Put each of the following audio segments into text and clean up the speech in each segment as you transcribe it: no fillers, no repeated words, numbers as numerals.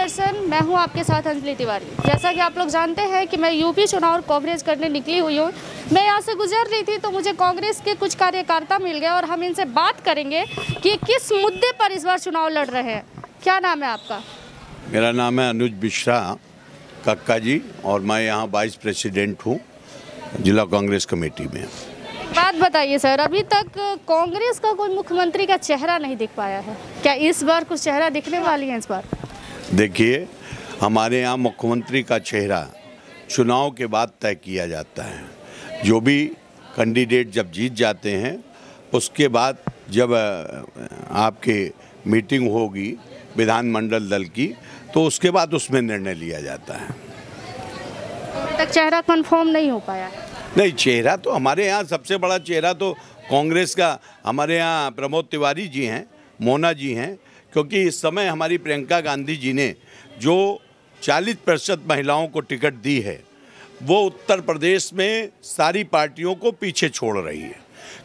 दर्शन, मैं हूं आपके साथ अंजलि तिवारी। जैसा कि आप लोग जानते हैं कि मैं यूपी चुनाव कवरेज करने निकली हुई हूं। मैं यहां से गुजर रही थी तो मुझे कांग्रेस के कुछ कार्यकर्ता मिल गए और हम इनसे बात करेंगे कि किस मुद्दे पर इस बार चुनाव लड़ रहे हैं। क्या नाम है आपका? मेरा नाम है अनुज मिश्रा कक्का जी और मैं यहाँ वाइस प्रेसिडेंट हूँ जिला कांग्रेस कमेटी में। बात बताइए सर, अभी तक कांग्रेस का कोई मुख्यमंत्री का चेहरा नहीं दिख पाया है, क्या इस बार कुछ चेहरा दिखने वाली है इस बार? देखिए, हमारे यहाँ मुख्यमंत्री का चेहरा चुनाव के बाद तय किया जाता है। जो भी कैंडिडेट जब जीत जाते हैं उसके बाद जब आपके मीटिंग होगी विधानमंडल दल की तो उसके बाद उसमें निर्णय लिया जाता है। अभी तक चेहरा कंफर्म नहीं हो पाया है। नहीं, चेहरा तो हमारे यहाँ सबसे बड़ा चेहरा तो कांग्रेस का हमारे यहाँ प्रमोद तिवारी जी हैं, मोना जी हैं, क्योंकि इस समय हमारी प्रियंका गांधी जी ने जो 40% महिलाओं को टिकट दी है वो उत्तर प्रदेश में सारी पार्टियों को पीछे छोड़ रही है,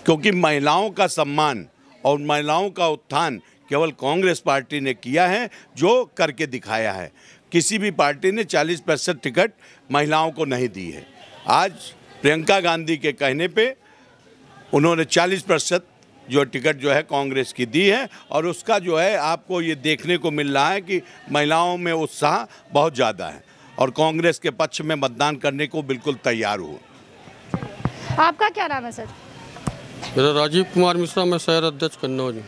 क्योंकि महिलाओं का सम्मान और महिलाओं का उत्थान केवल कांग्रेस पार्टी ने किया है, जो करके दिखाया है। किसी भी पार्टी ने 40% टिकट महिलाओं को नहीं दी है। आज प्रियंका गांधी के कहने पे उन्होंने 40% जो टिकट जो है कांग्रेस की दी है और उसका जो है आपको ये देखने को मिल रहा है कि महिलाओं में उत्साह बहुत ज़्यादा है और कांग्रेस के पक्ष में मतदान करने को बिल्कुल तैयार हो। आपका क्या नाम है सर? मेरा राजीव कुमार मिश्रा, मैं शहर अध्यक्ष कन्नौज।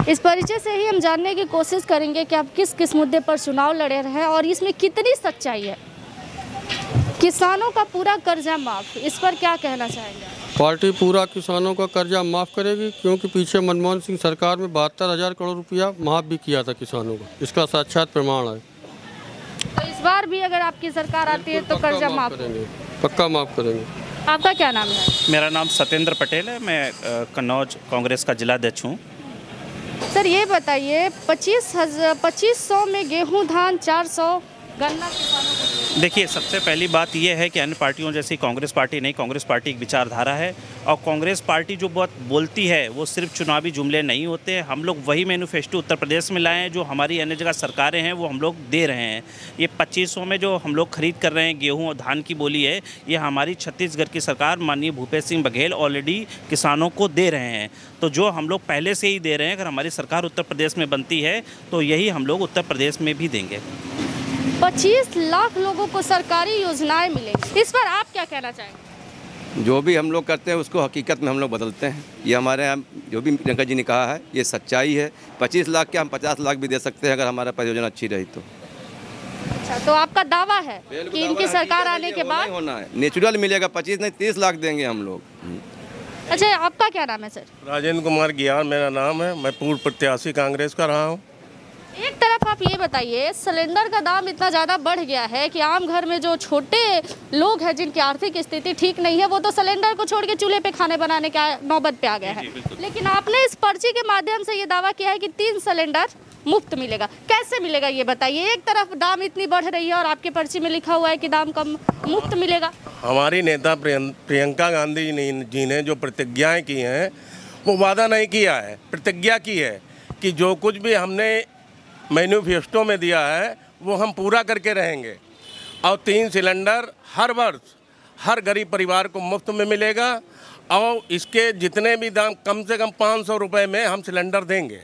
इस परिचय से ही हम जानने की कोशिश करेंगे कि आप किस किस मुद्दे पर चुनाव लड़े रहे हैं और इसमें कितनी सच्चाई है। किसानों का पूरा कर्जा माफ, इस पर क्या कहना चाहेंगे? पार्टी पूरा किसानों का कर्जा माफ़ करेगी, क्योंकि पीछे मनमोहन सिंह सरकार में 72,000 करोड़ रुपया माफ़ भी किया था किसानों को। इसका साक्षात प्रमाण है। तो इस बार भी अगर आपकी सरकार आती है तो कर्जा माफ करेंगे, पक्का माफ़ करेंगे। आपका क्या नाम है? मेरा नाम सत्येंद्र पटेल है, मैं कन्नौज कांग्रेस का जिला अध्यक्ष हूँ। सर ये बताइए, 2500 में गेहूं धान 400 गन्ना किसानों को। देखिए, सबसे पहली बात यह है कि अन्य पार्टियों जैसी कांग्रेस पार्टी नहीं, कांग्रेस पार्टी एक विचारधारा है और कांग्रेस पार्टी जो बहुत बोलती है वो सिर्फ चुनावी जुमले नहीं होते हैं। हम लोग वही मैनिफेस्टो उत्तर प्रदेश में लाए हैं जो हमारी अन्य जगह सरकारें हैं वो हम लोग दे रहे हैं। ये 2500 में जो हम लोग खरीद कर रहे हैं गेहूँ और धान की बोली है, ये हमारी छत्तीसगढ़ की सरकार माननीय भूपेश सिंह बघेल ऑलरेडी किसानों को दे रहे हैं। तो जो हम लोग पहले से ही दे रहे हैं, अगर हमारी सरकार उत्तर प्रदेश में बनती है तो यही हम लोग उत्तर प्रदेश में भी देंगे। 25 लाख लोगों को सरकारी योजनाएं मिलेंगी, इस पर आप क्या कहना चाहेंगे? जो भी हम लोग करते हैं उसको हकीकत में हम लोग बदलते हैं। ये हमारे यहाँ जो भी प्रियंका जी ने कहा है ये सच्चाई है। 25 लाख क्या, हम 50 लाख भी दे सकते हैं अगर हमारा परियोजना अच्छी रही तो। अच्छा, तो आपका दावा है कि इनकी सरकार आने के बाद होना है, नेचुरल मिलेगा। 25 नहीं 30 लाख देंगे हम लोग। अच्छा, आपका क्या नाम है सर? राजेंद्र कुमार गियान मेरा नाम है, मैं पूर्व प्रत्याशी कांग्रेस का रहा हूँ। एक तरफ आप ये बताइए, सिलेंडर का दाम इतना ज़्यादा बढ़ गया है कि आम घर में जो छोटे लोग हैं जिनकी आर्थिक स्थिति ठीक नहीं है वो तो सिलेंडर को छोड़ के चूल्हे पे खाने बनाने का नौबत पे आ गया है। लेकिन आपने इस पर्ची के माध्यम से ये दावा किया है कि 3 सिलेंडर मुफ्त मिलेगा। कैसे मिलेगा ये बताइए? एक तरफ दाम इतनी बढ़ रही है और आपके पर्ची में लिखा हुआ है कि दाम कम मुफ्त मिलेगा। हमारी नेता प्रियंका गांधी जी ने जो प्रतिज्ञाएँ की हैं वो वादा नहीं किया है, प्रतिज्ञा की है कि जो कुछ भी हमने मैनिफेस्टो में दिया है वो हम पूरा करके रहेंगे और 3 सिलेंडर हर वर्ष हर गरीब परिवार को मुफ्त में मिलेगा और इसके जितने भी दाम कम से कम 500 रुपये में हम सिलेंडर देंगे।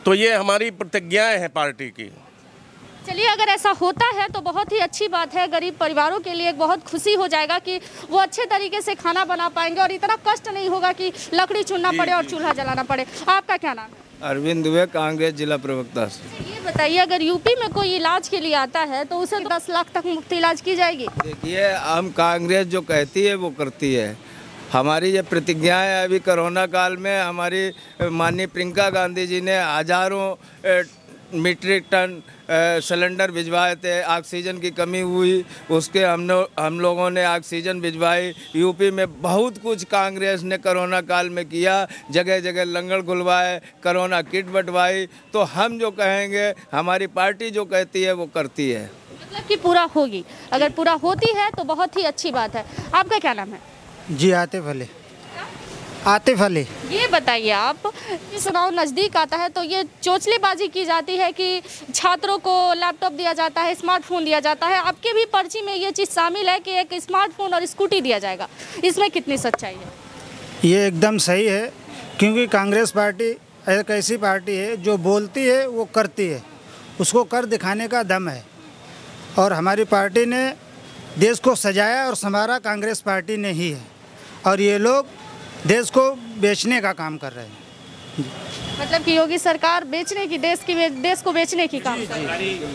तो ये हमारी प्रतिज्ञाएं हैं पार्टी की। चलिए, अगर ऐसा होता है तो बहुत ही अच्छी बात है। गरीब परिवारों के लिए बहुत खुशी हो जाएगा कि वो अच्छे तरीके से खाना बना पाएंगे और इतना कष्ट नहीं होगा कि लकड़ी चुनना पड़े और चूल्हा जलाना पड़े। आपका क्या नाम है? अरविंद दुबे, कांग्रेस जिला प्रवक्ता। ये बताइए, अगर यूपी में कोई इलाज के लिए आता है तो उसे 10 लाख तक मुफ्त इलाज की जाएगी? देखिए, हम कांग्रेस जो कहती है वो करती है। हमारी ये प्रतिज्ञाएं अभी कोरोना काल में हमारी माननीय प्रियंका गांधी जी ने हजारों मीट्रिक टन सिलेंडर भिजवाए थे। ऑक्सीजन की कमी हुई, उसके हम लोगों ने ऑक्सीजन भिजवाई। यूपी में बहुत कुछ कांग्रेस ने कोरोना काल में किया, जगह जगह लंगर खुलवाए, कोरोना किट बंटवाई। तो हम जो कहेंगे, हमारी पार्टी जो कहती है वो करती है। मतलब कि पूरा होगी, अगर पूरा होती है तो बहुत ही अच्छी बात है। आपका क्या नाम है? जी आतिफ अली। आतिफ अली। ये बताइए आप, चुनाव नज़दीक आता है तो ये चोचलेबाजी की जाती है कि छात्रों को लैपटॉप दिया जाता है, स्मार्टफोन दिया जाता है। आपके भी पर्ची में ये चीज़ शामिल है कि एक स्मार्टफोन और स्कूटी दिया जाएगा, इसमें कितनी सच्चाई है? ये एकदम सही है, क्योंकि कांग्रेस पार्टी एक ऐसी पार्टी है जो बोलती है वो करती है, उसको कर दिखाने का दम है। और हमारी पार्टी ने देश को सजाया और संवारा कांग्रेस पार्टी ने ही है, और ये लोग देश को बेचने का काम कर रहे हैं। मतलब कि योगी सरकार बेचने की देश को बेचने की काम कर रही है।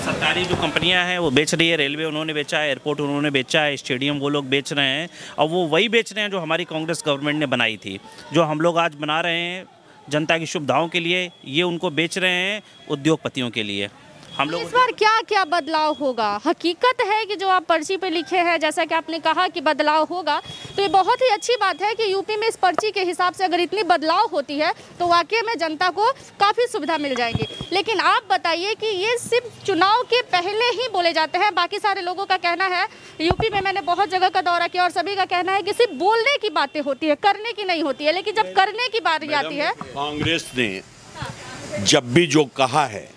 सरकारी जो कंपनियां हैं वो बेच रही है, रेलवे उन्होंने बेचा है, एयरपोर्ट उन्होंने बेचा है, स्टेडियम वो लोग बेच रहे हैं, और वो वही बेच रहे हैं जो हमारी कांग्रेस गवर्नमेंट ने बनाई थी। जो हम लोग आज बना रहे हैं जनता की सुविधाओं के लिए, ये उनको बेच रहे हैं उद्योगपतियों के लिए। हम लोग इस बार क्या क्या बदलाव होगा? हकीकत है कि जो आप पर्ची पे लिखे हैं, जैसा कि आपने कहा कि बदलाव होगा, तो ये बहुत ही अच्छी बात है कि यूपी में इस पर्ची के हिसाब से अगर इतनी बदलाव होती है तो वाकई में जनता को काफ़ी सुविधा मिल जाएगी। लेकिन आप बताइए कि ये सिर्फ चुनाव के पहले ही बोले जाते हैं। बाकी सारे लोगों का कहना है, यूपी में मैंने बहुत जगह का दौरा किया और सभी का कहना है कि सिर्फ बोलने की बातें होती है, करने की नहीं होती है। लेकिन जब करने की बारी आती है, कांग्रेस ने जब भी जो कहा है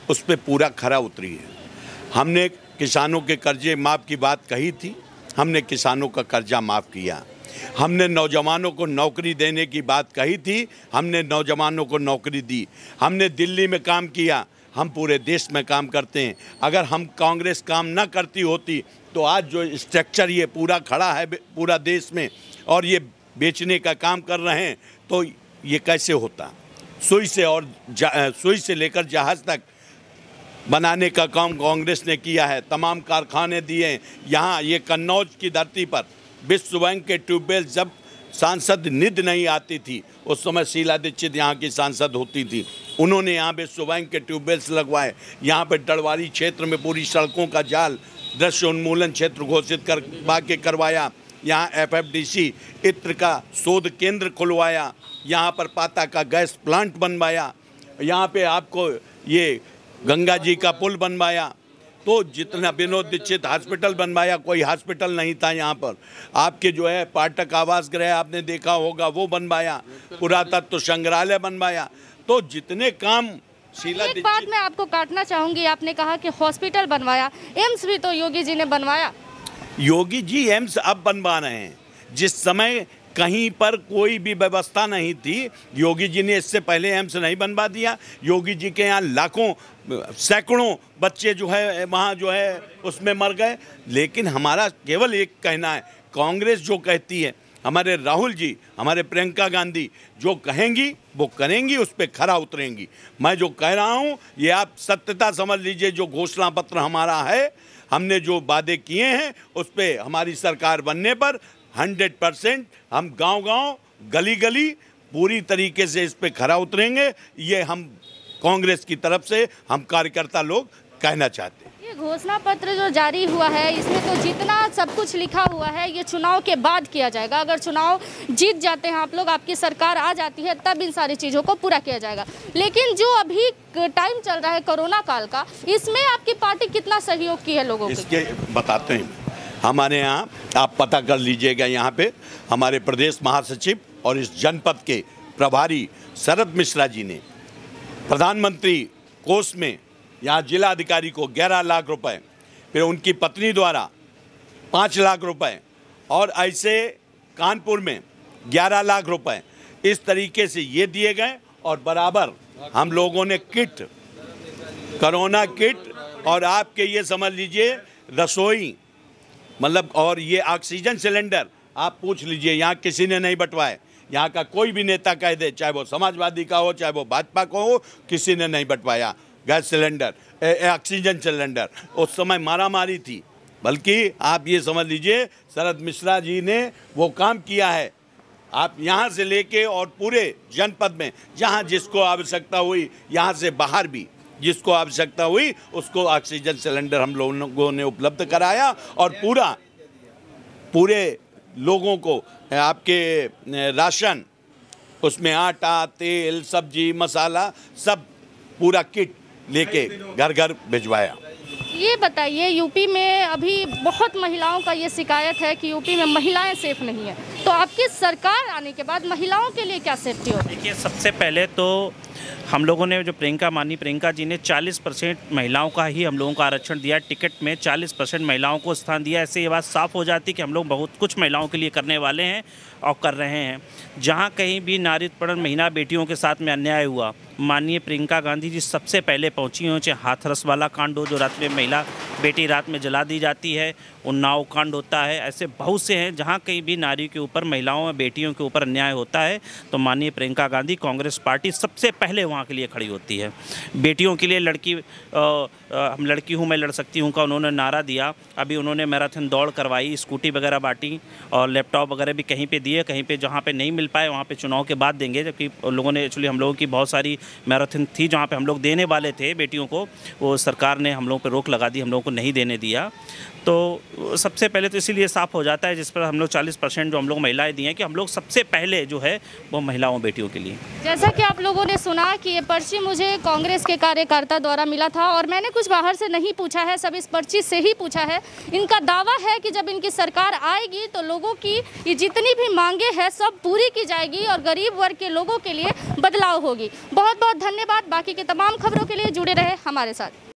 उस पर पूरा खरा उतरी है। हमने किसानों के कर्जे माफ़ की बात कही थी, हमने किसानों का कर्जा माफ़ किया। हमने नौजवानों को नौकरी देने की बात कही थी, हमने नौजवानों को नौकरी दी। हमने दिल्ली में काम किया, हम पूरे देश में काम करते हैं। अगर हम कांग्रेस काम ना करती होती तो आज जो स्ट्रक्चर ये पूरा खड़ा है पूरा देश में, और ये बेचने का काम कर रहे हैं, तो ये कैसे होता? सुई से लेकर जहाज़ तक बनाने का काम कांग्रेस ने किया है, तमाम कारखाने दिए हैं। यहाँ ये कन्नौज की धरती पर विश्व बैंक के ट्यूबवेल, जब सांसद निधि नहीं आती थी उस समय शीला दीक्षित यहाँ की सांसद होती थी, उन्होंने यहाँ विश्व बैंक के ट्यूबवेल्स लगवाए। यहाँ पर डड़वारी क्षेत्र में पूरी सड़कों का जाल दृश्य उन्मूलन क्षेत्र घोषित करवाया। यहाँ FFDC इत्र का शोध केंद्र खुलवाया, यहाँ पर पाता का गैस प्लांट बनवाया, यहाँ पे आपको ये गंगा जी का पुल बनवाया। तो जितना विनोद दीक्षित हॉस्पिटल बनवाया, कोई हॉस्पिटल नहीं था यहाँ पर। आपके जो है पाठक आवास गृह आपने देखा होगा वो बनवाया, पुरातत्व संग्रहालय बनवाया। तो जितने काम शीला एक बात मैं आपको काटना चाहूँगी, आपने कहा कि हॉस्पिटल बनवाया, एम्स भी तो योगी जी ने बनवाया। योगी जी एम्स अब बनवा रहे हैं, जिस समय कहीं पर कोई भी व्यवस्था नहीं थी, योगी जी ने इससे पहले एम्स नहीं बनवा दिया। योगी जी के यहाँ लाखों सैकड़ों बच्चे जो है वहाँ जो है उसमें मर गए। लेकिन हमारा केवल एक कहना है, कांग्रेस जो कहती है, हमारे राहुल जी, हमारे प्रियंका गांधी जो कहेंगी वो करेंगी, उस पर खरा उतरेंगी। मैं जो कह रहा हूँ ये आप सत्यता समझ लीजिए। जो घोषणा पत्र हमारा है, हमने जो वादे किए हैं उस पर हमारी सरकार बनने पर 100% हम गांव-गांव, गली-गली पूरी तरीके से इस पे खरा उतरेंगे। ये हम कांग्रेस की तरफ से हम कार्यकर्ता लोग कहना चाहते हैं। ये घोषणा पत्र जो जारी हुआ है, इसमें तो जितना सब कुछ लिखा हुआ है ये चुनाव के बाद किया जाएगा। अगर चुनाव जीत जाते हैं आप लोग, आपकी सरकार आ जाती है, तब इन सारी चीज़ों को पूरा किया जाएगा। लेकिन जो अभी टाइम चल रहा है कोरोना काल का, इसमें आपकी पार्टी कितना सहयोग की है लोगों को? इसके बताते हैं। हमारे यहाँ आप पता कर लीजिएगा, यहाँ पे हमारे प्रदेश महासचिव और इस जनपद के प्रभारी शरद मिश्रा जी ने प्रधानमंत्री कोष में यहाँ जिला अधिकारी को 11 लाख रुपए, फिर उनकी पत्नी द्वारा 5 लाख रुपए, और ऐसे कानपुर में 11 लाख रुपए, इस तरीके से ये दिए गए। और बराबर हम लोगों ने किट, कोरोना किट, और आपके ये समझ लीजिए रसोई, मतलब, और ये ऑक्सीजन सिलेंडर आप पूछ लीजिए, यहाँ किसी ने नहीं बंटवाए। यहाँ का कोई भी नेता कह दे, चाहे वो समाजवादी का हो चाहे वो भाजपा का हो, किसी ने नहीं बंटवाया गैस सिलेंडर, ऑक्सीजन सिलेंडर। उस समय मारामारी थी, बल्कि आप ये समझ लीजिए शरद मिश्रा जी ने वो काम किया है। आप यहाँ से लेके और पूरे जनपद में जहाँ जिसको आवश्यकता हुई, यहाँ से बाहर भी जिसको आवश्यकता हुई, उसको ऑक्सीजन सिलेंडर हम लोगों ने उपलब्ध कराया। और पूरे लोगों को आपके राशन, उसमें आटा, तेल, सब्जी, मसाला, सब पूरा किट लेके घर घर भिजवाया। ये बताइए, यूपी में अभी बहुत महिलाओं का ये शिकायत है कि यूपी में महिलाएं सेफ नहीं है, तो आपकी सरकार आने के बाद महिलाओं के लिए क्या सेफ्टी होगी? देखिए, सबसे पहले तो हम लोगों ने जो माननीय प्रियंका जी ने 40% महिलाओं का ही हम लोगों को आरक्षण दिया, टिकट में 40% महिलाओं को स्थान दिया। ऐसे ये बात साफ हो जाती कि हम लोग बहुत कुछ महिलाओं के लिए करने वाले हैं और कर रहे हैं। जहाँ कहीं भी नारीत्वरण महिला बेटियों के साथ में अन्याय हुआ, माननीय प्रियंका गांधी जी सबसे पहले पहुंची हैं। चाहे हाथरस वाला कांड हो, जो रात में महिला बेटी रात में जला दी जाती है, उन्नाव कांड होता है, ऐसे बहुत से हैं जहां कहीं भी नारी के ऊपर, महिलाओं और बेटियों के ऊपर अन्याय होता है तो माननीय प्रियंका गांधी कांग्रेस पार्टी सबसे पहले वहां के लिए खड़ी होती है। बेटियों के लिए हम लड़की हूँ मैं लड़ सकती हूँ का उन्होंने नारा दिया। अभी उन्होंने मैराथन दौड़ करवाई, स्कूटी वगैरह बांटी और लैपटॉप वगैरह भी कहीं पे दिए, कहीं पे जहाँ पे नहीं मिल पाए वहाँ पे चुनाव के बाद देंगे। जबकि लोगों ने एक्चुअली हम लोगों की बहुत सारी मैराथन थी जहाँ पे हम लोग देने वाले थे बेटियों को, वो सरकार ने हम लोगों पर रोक लगा दी, हम लोगों को नहीं देने दिया। तो सबसे पहले तो इसीलिए साफ़ हो जाता है, जिस पर हम लोग 40% जो हम लोग महिलाएं दी हैं, कि हम लोग सबसे पहले जो है वो महिलाओं बेटियों के लिए। जैसा कि आप लोगों ने सुना कि ये पर्ची मुझे कांग्रेस के कार्यकर्ता द्वारा मिला था और मैंने कुछ बाहर से नहीं पूछा है, सब इस पर्ची से ही पूछा है। इनका दावा है कि जब इनकी सरकार आएगी तो लोगों की ये जितनी भी मांगे हैं सब पूरी की जाएगी और गरीब वर्ग के लोगों के लिए बदलाव होगी। बहुत बहुत धन्यवाद। बाकी के तमाम खबरों के लिए जुड़े रहे हमारे साथ।